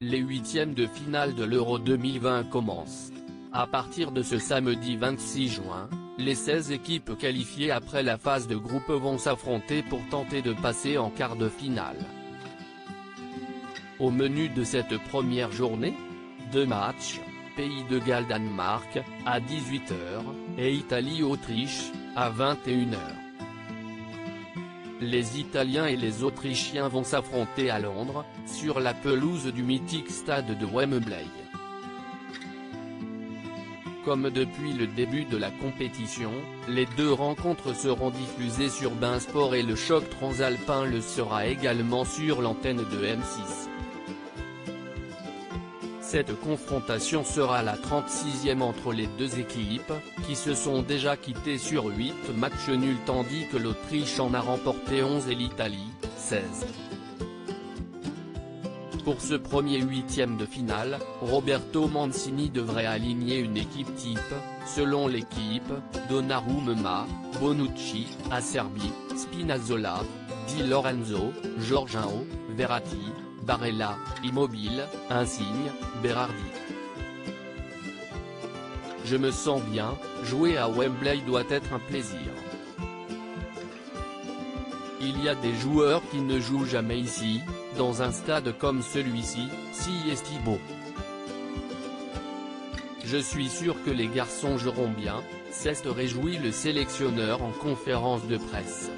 Les huitièmes de finale de l'Euro 2020 commencent. À partir de ce samedi 26 juin, les 16 équipes qualifiées après la phase de groupe vont s'affronter pour tenter de passer en quart de finale. Au menu de cette première journée, 2 matchs, Pays de Galles-Danemark, à 18 h, et Italie-Autriche, à 21 h. Les Italiens et les Autrichiens vont s'affronter à Londres, sur la pelouse du mythique stade de Wembley. Comme depuis le début de la compétition, les deux rencontres seront diffusées sur Bein Sport et le choc transalpin le sera également sur l'antenne de M6. Cette confrontation sera la 36e entre les deux équipes, qui se sont déjà quittées sur 8 matchs nuls tandis que l'Autriche en a remporté 11 et l'Italie, 16. Pour ce premier huitième de finale, Roberto Mancini devrait aligner une équipe type, selon l'équipe, Donnarumma, Bonucci, Acerbi, Spinazzola, Di Lorenzo, Jorginho, Verratti, Barella, Immobile, Insigne, Berardi. Je me sens bien, jouer à Wembley doit être un plaisir. Il y a des joueurs qui ne jouent jamais ici, dans un stade comme celui-ci, si est beau. Je suis sûr que les garçons joueront bien, s'est réjoui le sélectionneur en conférence de presse.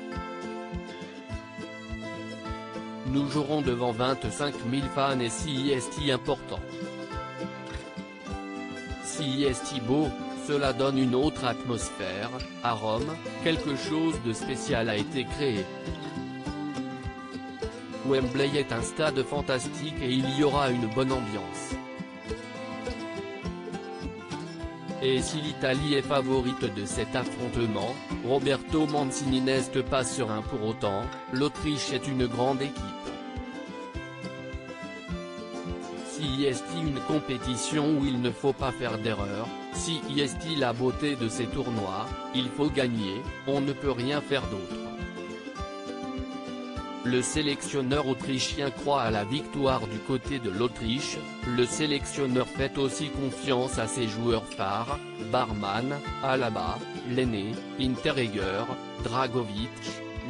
Nous jouerons devant 25 000 fans et si est important. Si est beau, cela donne une autre atmosphère. À Rome, quelque chose de spécial a été créé. Wembley est un stade fantastique et il y aura une bonne ambiance. Et si l'Italie est favorite de cet affrontement, Roberto Mancini n'est pas serein pour autant, l'Autriche est une grande équipe. Si est une compétition où il ne faut pas faire d'erreur, si est la beauté de ces tournois, il faut gagner, on ne peut rien faire d'autre. Le sélectionneur autrichien croit à la victoire du côté de l'Autriche, le sélectionneur fait aussi confiance à ses joueurs phares, Barman, Alaba, Lene, Hinteregger, Dragovic,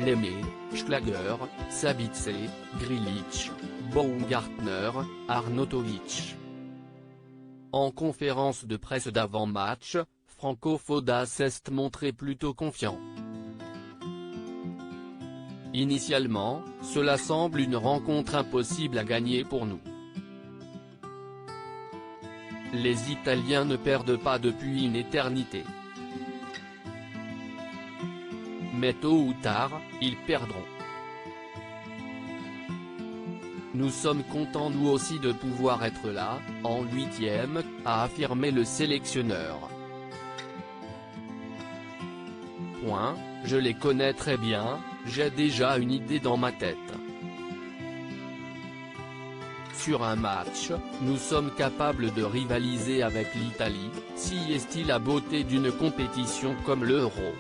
Lemay, Schlager, Sabitzer, Grilic, Baumgartner, Arnautovic. En conférence de presse d'avant-match, Franco Foda s'est montré plutôt confiant. Initialement, cela semble une rencontre impossible à gagner pour nous. Les Italiens ne perdent pas depuis une éternité. Mais tôt ou tard, ils perdront. Nous sommes contents nous aussi de pouvoir être là, en huitième, a affirmé le sélectionneur. Je les connais très bien, j'ai déjà une idée dans ma tête. Sur un match, nous sommes capables de rivaliser avec l'Italie, si est la beauté d'une compétition comme l'Euro.